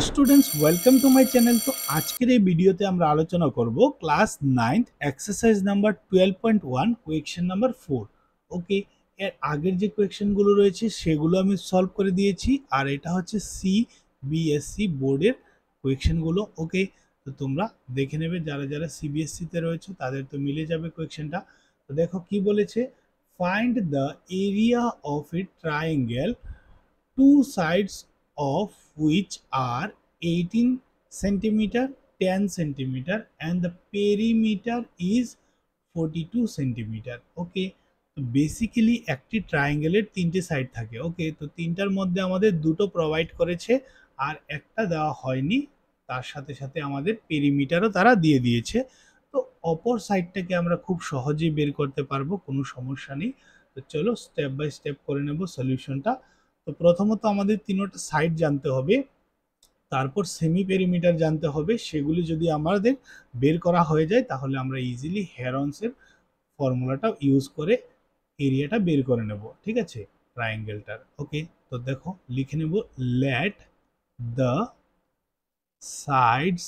Students, welcome to my channel. তো আজকের এই ভিডিওতে আমরা আলোচনা করব class 9th exercise number 12.1 question number 4। ওকে, এর আগের যে কোয়েকশনগুলো রয়েছে সেগুলো আমি সলভ করে দিয়েছি, আর এটা হচ্ছে সিবিএসসি বোর্ডের কোয়েকশনগুলো। ওকে, তো তোমরা দেখে নেবে, যারা যারা সিবিএসসিতে রয়েছে তাদের তো মিলে যাবে কোয়েকশনটা। তো দেখো কি বলেছে, find the area of a triangle two sides of which are 18 centimeter, 10 centimeter and the perimeter is 42 centimeter. ওকে, তো বেসিক্যালি একটি ট্রায়াঙ্গেলের তিনটে সাইড থাকে। ওকে, তো তিনটার মধ্যে আমাদের দুটো প্রোভাইড করেছে আর একটা দেওয়া হয়নি, তার সাথে সাথে আমাদের পেরিমিটারও তারা দিয়ে দিয়েছে। তো অপর সাইডটাকে আমরা খুব সহজেই বের করতে পারবো, কোনো সমস্যা নেই। তো চলো স্টেপ বাই স্টেপ করে নেব সলিউশনটা। তো প্রথমত আমাদের তিনটা সাইড জানতে হবে, তারপর সেমি পেরিমিটার জানতে হবে। সেগুলি যদি আমাদের বের করা হয়ে যায় তাহলে আমরা ইজিলি হেরনসের ফর্মুলাটা ইউজ করে এরিয়াটা বের করে নেব। ঠিক আছে, ট্রায়াঙ্গেলটার। ওকে, তো দেখো লিখে নেব, let the sides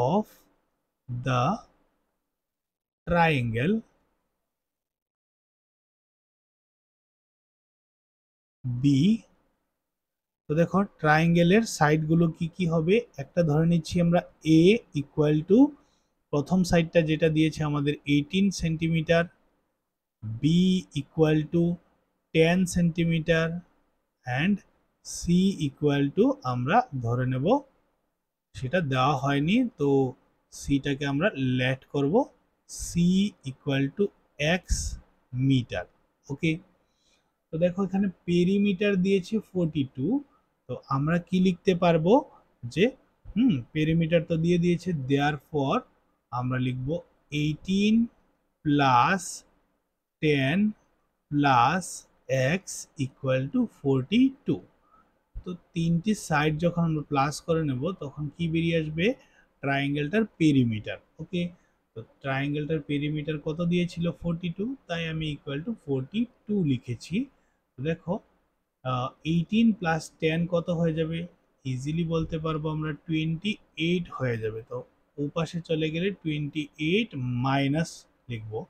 of the triangle b. তো দেখো ট্রায়াঙ্গেলের সাইডগুলো কি কি হবে, একটা ধরে নিচ্ছি আমরা এ ইকুয়াল টু, প্রথম সাইডটা যেটা দিয়েছে আমাদের 18 centimetre, b equal to 10 centimetre and c equal to আমরা ধরে নেব, সেটা দেওয়া হয়নি তো সিটাকে আমরা লেট করব, C equal to X meter. Okay, তো দেখো এখানে পেরিমিটার দিয়েছে 42। তো আমরা কি লিখতে পারবো যে পেরিমিটার তো দিয়ে দিয়েছে, দেয়ার ফর আমরা লিখব 18 plus 10 plus x equal to 42। তো তিনটি সাইড যখন আমরা প্লাস করে নেব তখন কি বেরিয়ে আসবে, ট্রায়াঙ্গেলটার পেরিমিটার। ওকে, তো ট্রায়াঙ্গেলটার পেরিমিটার কত দিয়েছিল 42, তাই আমি ইকুয়াল টু 42 লিখেছি। দেখো 18 প্লাস 10 কত হয়ে যাবে, ইজিলি বলতে পারবো আমরা 28 হয়ে যাবে। তো ও পাশে চলে গেলে 28 মাইনাস লিখবো,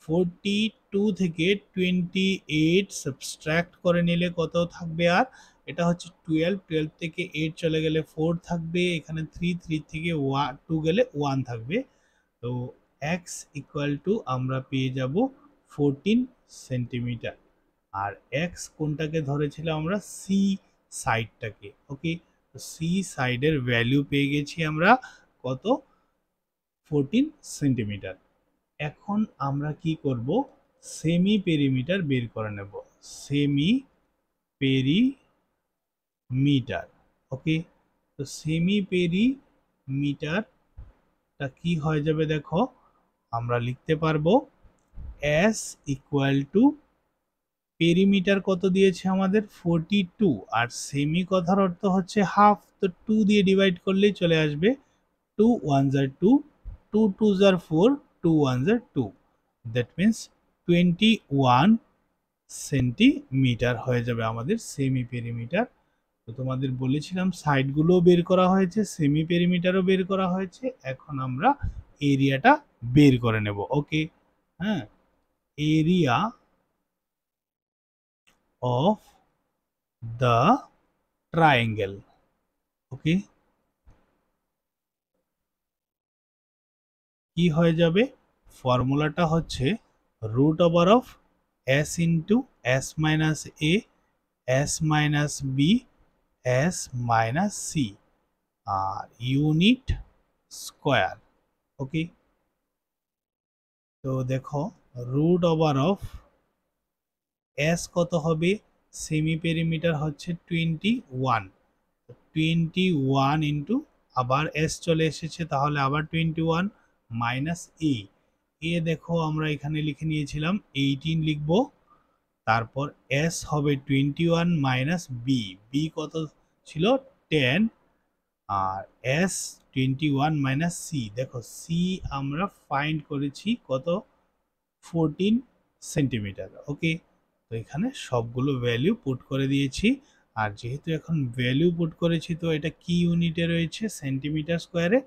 42 থেকে 28 সাবট্রাক্ট করে নিলে কত থাকবে, আর এটা হচ্ছে 12, 12 থেকে 8 চলে গেলে 4 থাকবে, এখানে 3, 3 থেকে 2 গেলে 1 থাকবে। তো এক্স ইকুয়াল টু আমরা পেয়ে যাব 14 সেন্টিমিটার। আর এক্স কোনটাকে ধরেছিলাম আমরা, সি সাইডটাকে। ওকে, তো সি সাইডের ভ্যালু পেয়ে গেছি আমরা কত, 14 সেন্টিমিটার। এখন আমরা কি করব, সেমি পেরিমিটার বের করে নেব, সেমি পেরিমিটার। ওকে, তো সেমি পেরিমিটারটা কি হয়ে যাবে, দেখো আমরা লিখতে পারবো এস ইকুয়াল টু, পেরিমিটার কত দিয়েছে আমাদের 42, আর সেমি কথার অর্থ হচ্ছে হাফ, তো 2 দিয়ে ডিভাইড করলেই চলে আসবে, 2 1s are 2, 2 2s are 4, 2 1s are 2, that means 21 centimetre হয়ে যাবে আমাদের সেমি পেরিমিটার। তো তোমাদের বলেছিলাম সাইডগুলো বের করা হয়েছে, সেমি পেরিমিটারও বের করা হয়েছে, এখন আমরা এরিয়াটা বের করে নেব। ওকে, হ্যাঁ, area of the triangle. Okay, কি হয়ে যাবে, ফর্মুলাটা হচ্ছে root over of S into S minus A, S minus B, S minus C, আর ইউনিট স্কোয়ার। ওকে, তো দেখো রুট ওভার অফ এস কত হবে, সেমি পেরিমিটার হচ্ছে 21, 21 ইন্টু আবার এস চলে এসেছে তাহলে আবার 21 মাইনাস এ, এ দেখো আমরা এখানে লিখে নিয়েছিলাম 18 লিখবো, তারপর এস হবে 21 মাইনাস বি, বি কত ছিল 10, আর এস 21 মাইনাস সি, দেখো সি আমরা ফাইন্ড করেছি কত 14 সেন্টিমিটার। ওকে, তো এখানে সবগুলো ভ্যালু পুট করে দিয়েছি, আর যেহেতু এখন ভ্যালু পুট করেছি তো এটা কি ইউনিটে রয়েছে, সেন্টিমিটার স্কোয়ারে,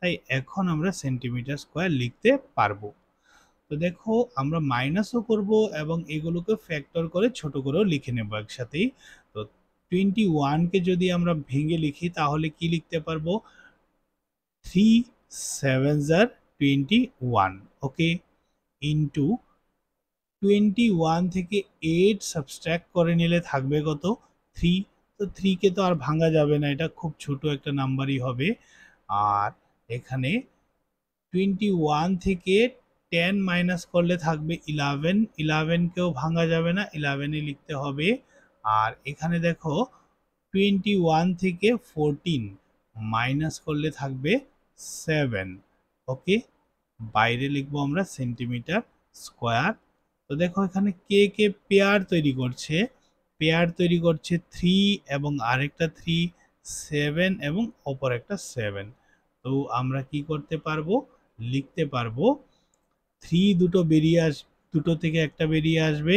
তাই এখন আমরা সেন্টিমিটার স্কোয়ার লিখতে পারবো। তো দেখো আমরা মাইনাসও করব এবং এগুলোকে ফ্যাক্টর করে ছোট করেও লিখে নেব একসাথেই। তো 21কে যদি আমরা ভেঙে লিখি তাহলে কি লিখতে পারবো, 3 7 জার 21, ওকে, ইন্টু 21 থেকে 8 সাবট্রাক্ট করে নিলে থাকবে কত, 3। তো 3 কে তো আর ভাঙা যাবে না, এটা খুব ছোট একটা নাম্বারই হবে। আর এখানে 21 থেকে 10 মাইনাস করলে থাকবে 11, 11 কেও ভাঙা যাবে না, 11ই লিখতে হবে। আর এখানে দেখো 21 থেকে 14 মাইনাস করলে থাকবে 7, ওকে, বাইরে লিখবো আমরা সেন্টিমিটার স্কোয়ার। তো দেখো এখানে কে কে পেয়ার তৈরি করছে, পেয়ার তৈরি করছে 3 এবং আরেকটা 3, 7 এবং অপর একটা 7। তো আমরা কি করতে পারবো, লিখতে পারবো 3 দুটো বেরিয়ে দুটো থেকে একটা বেরিয়ে আসবে,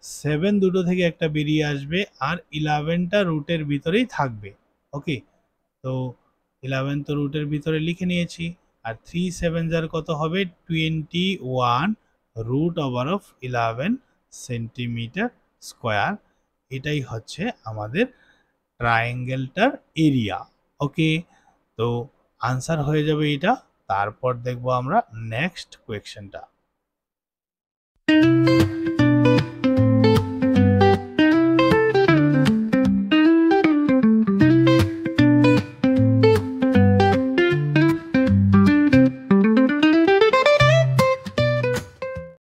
7 দুটো থেকে একটা বেরিয়ে আসবে, আর 11টা রুটের ভিতরেই থাকবে, ওকে। তো 11 তো রুটের ভিতরে লিখে নিয়েছি। আর 3 7 যার কত হবে, 21 root over of 11 centimetre square. এটাই হচ্ছে আমাদের ট্রায়াঙ্গেলটার এরিয়া, ওকে। তো আনসার হয়ে যাবে এটা। তারপর দেখবো আমরা নেক্সট কোয়েশ্চেনটা।